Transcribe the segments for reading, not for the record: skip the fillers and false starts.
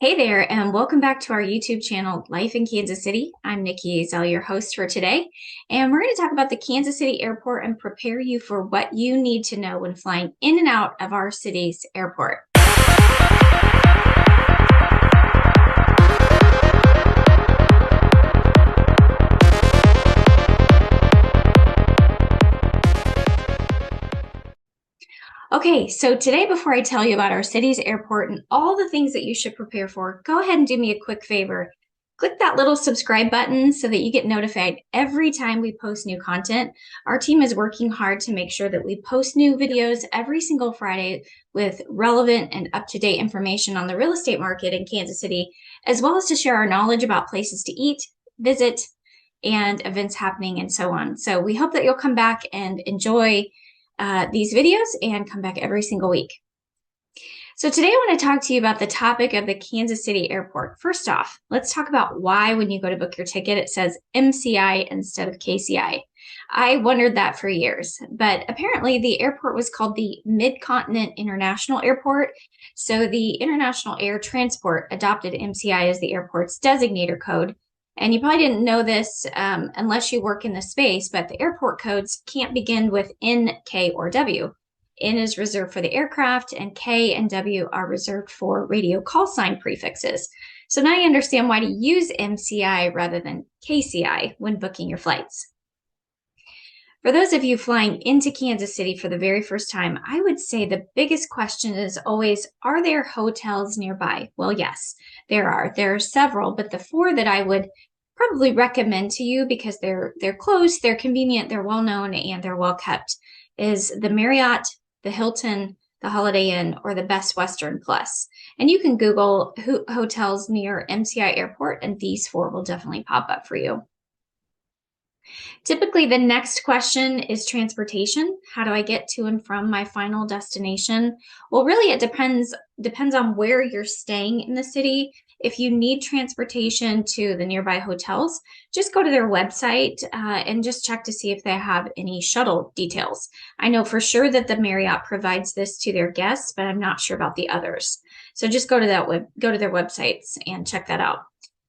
Hey there, and welcome back to our YouTube channel, Life in Kansas City. I'm Nikki Azell, your host for today, and we're going to talk about the Kansas City Airport and prepare you for what you need to know when flying in and out of our city's airport. Okay, so today, before I tell you about our city's airport and all the things that you should prepare for, go ahead and do me a quick favor. Click that little subscribe button so that you get notified every time we post new content. Our team is working hard to make sure that we post new videos every single Friday with relevant and up-to-date information on the real estate market in Kansas City, as well as to share our knowledge about places to eat, visit, and events happening and so on. So we hope that you'll come back and enjoy these videos and come back every single week. So today I want to talk to you about the topic of the Kansas City Airport. First off, let's talk about why when you go to book your ticket, it says MCI instead of KCI. I wondered that for years, but apparently the airport was called the Mid-Continent International Airport. So the International Air Transport adopted MCI as the airport's designator code. And you probably didn't know this unless you work in the space, but the airport codes can't begin with N, K, or W. N is reserved for the aircraft, and K and W are reserved for radio call sign prefixes. So now you understand why to use MCI rather than KCI when booking your flights. For those of you flying into Kansas City for the very first time, I would say the biggest question is always, are there hotels nearby? Well, yes, there are. There are several, but the four that I would probably recommend to you because they're close, they're convenient, they're well-known, and they're well-kept is the Marriott, the Hilton, the Holiday Inn, or the Best Western Plus. And you can Google hotels near MCI Airport, and these four will definitely pop up for you. Typically, the next question is transportation. How do I get to and from my final destination? Well, really, it depends on where you're staying in the city. If you need transportation to the nearby hotels, just go to their website and just check to see if they have any shuttle details. I know for sure that the Marriott provides this to their guests, but I'm not sure about the others. So just go to their websites and check that out.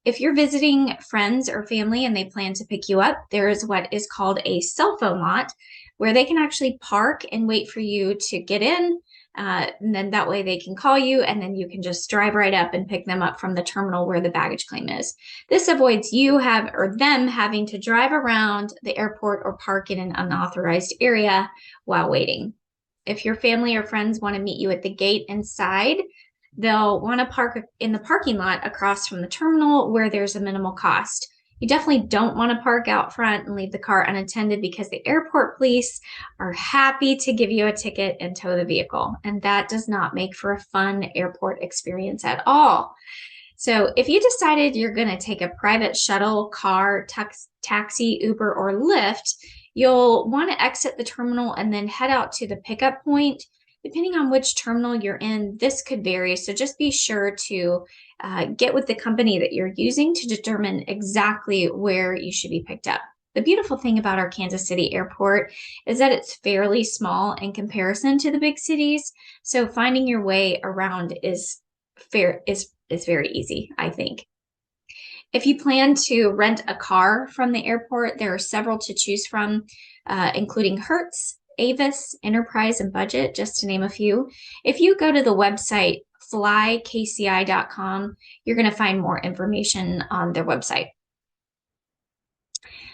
If you're visiting friends or family and they plan to pick you up, there is what is called a cell phone lot where they can actually park and wait for you to get in. And then that way they can call you and then you can just drive right up and pick them up from the terminal where the baggage claim is. This avoids them having to drive around the airport or park in an unauthorized area while waiting. If your family or friends want to meet you at the gate inside, they'll want to park in the parking lot across from the terminal where there's a minimal cost. You definitely don't want to park out front and leave the car unattended because the airport police are happy to give you a ticket and tow the vehicle. And that does not make for a fun airport experience at all. So if you decided you're going to take a private shuttle, car, taxi, Uber, or Lyft, you'll want to exit the terminal and then head out to the pickup point. Depending on which terminal you're in, this could vary. So just be sure to get with the company that you're using to determine exactly where you should be picked up. The beautiful thing about our Kansas City airport is that it's fairly small in comparison to the big cities. So finding your way around is very easy, I think. If you plan to rent a car from the airport, there are several to choose from, including Hertz, Avis, Enterprise, and Budget, just to name a few. If you go to the website flykci.com, you're going to find more information on their website.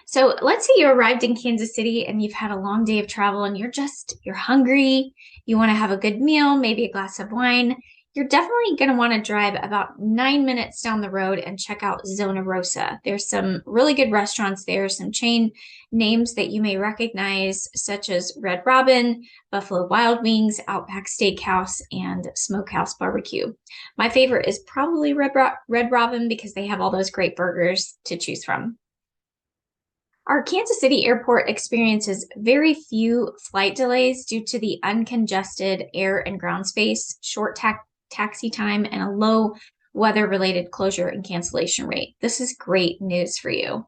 So let's say you arrived in Kansas City and you've had a long day of travel and you're hungry, you want to have a good meal, maybe a glass of wine. You're definitely going to want to drive about 9 minutes down the road and check out Zona Rosa. There's some really good restaurants there, some chain names that you may recognize, such as Red Robin, Buffalo Wild Wings, Outback Steakhouse, and Smokehouse Barbecue. My favorite is probably Red Robin because they have all those great burgers to choose from. Our Kansas City airport experiences very few flight delays due to the uncongested air and ground space, short taxi time, and a low weather-related closure and cancellation rate. This is great news for you.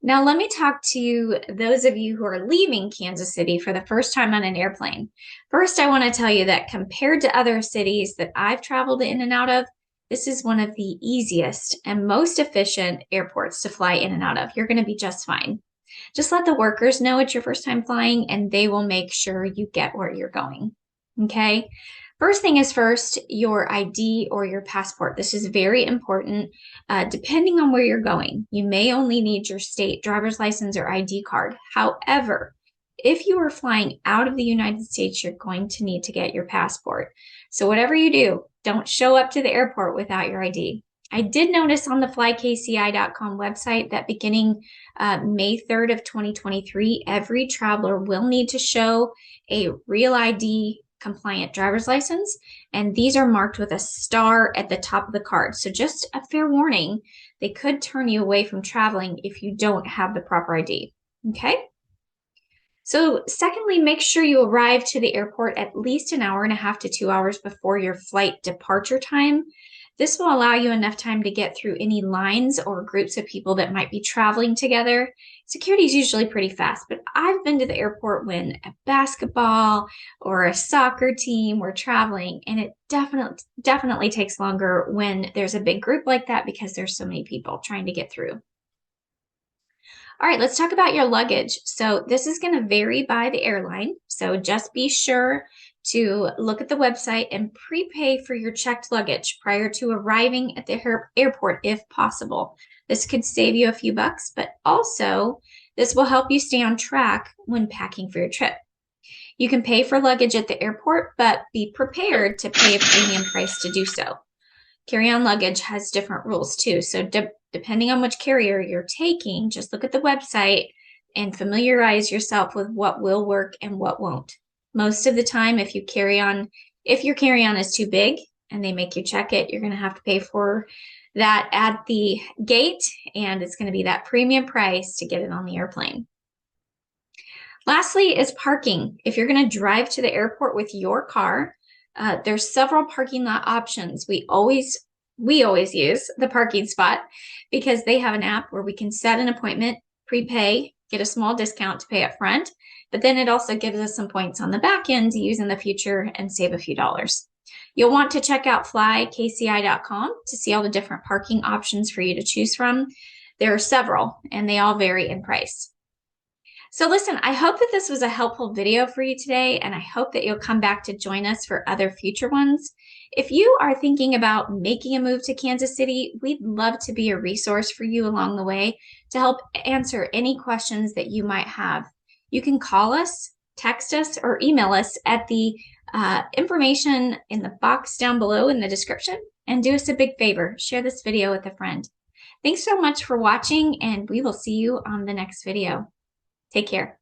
Now, let me talk to those of you who are leaving Kansas City for the first time on an airplane. First, I want to tell you that compared to other cities that I've traveled in and out of, this is one of the easiest and most efficient airports to fly in and out of. You're going to be just fine. Just let the workers know it's your first time flying and they will make sure you get where you're going. Okay. First thing is first, your ID or your passport. This is very important. Depending on where you're going, you may only need your state driver's license or ID card. However, if you are flying out of the United States, you're going to need to get your passport. So whatever you do, don't show up to the airport without your ID. I did notice on the flykci.com website that beginning May 3rd of 2023, every traveler will need to show a real ID compliant driver's license, and these are marked with a star at the top of the card. So just a fair warning, they could turn you away from traveling if you don't have the proper ID. Okay? So secondly, make sure you arrive to the airport at least an hour and a half to 2 hours before your flight departure time. This will allow you enough time to get through any lines or groups of people that might be traveling together. Security is usually pretty fast, but I've been to the airport when a basketball or a soccer team were traveling, and it definitely takes longer when there's a big group like that because there's so many people trying to get through. All right, let's talk about your luggage. So this is going to vary by the airline. So just be sure to look at the website and prepay for your checked luggage prior to arriving at the airport if possible. This could save you a few bucks, but also this will help you stay on track when packing for your trip. You can pay for luggage at the airport, but be prepared to pay a premium price to do so. Carry-on luggage has different rules too. So depending on which carrier you're taking, just look at the website and familiarize yourself with what will work and what won't. Most of the time, if your carry-on is too big and they make you check it, you're going to have to pay for that at the gate, and it's going to be that premium price to get it on the airplane. Lastly is parking. If you're going to drive to the airport with your car, there's several parking lot options. We always use the parking spot because they have an app where we can set an appointment, prepay, get a small discount to pay up front, but then it also gives us some points on the back end to use in the future and save a few dollars. You'll want to check out flykci.com to see all the different parking options for you to choose from. There are several, and they all vary in price. So listen, I hope that this was a helpful video for you today, and I hope that you'll come back to join us for other future ones. If you are thinking about making a move to Kansas City, we'd love to be a resource for you along the way to help answer any questions that you might have. You can call us, text us, or email us at the information in the box down below in the description, and do us a big favor, share this video with a friend. Thanks so much for watching, and we will see you on the next video. Take care.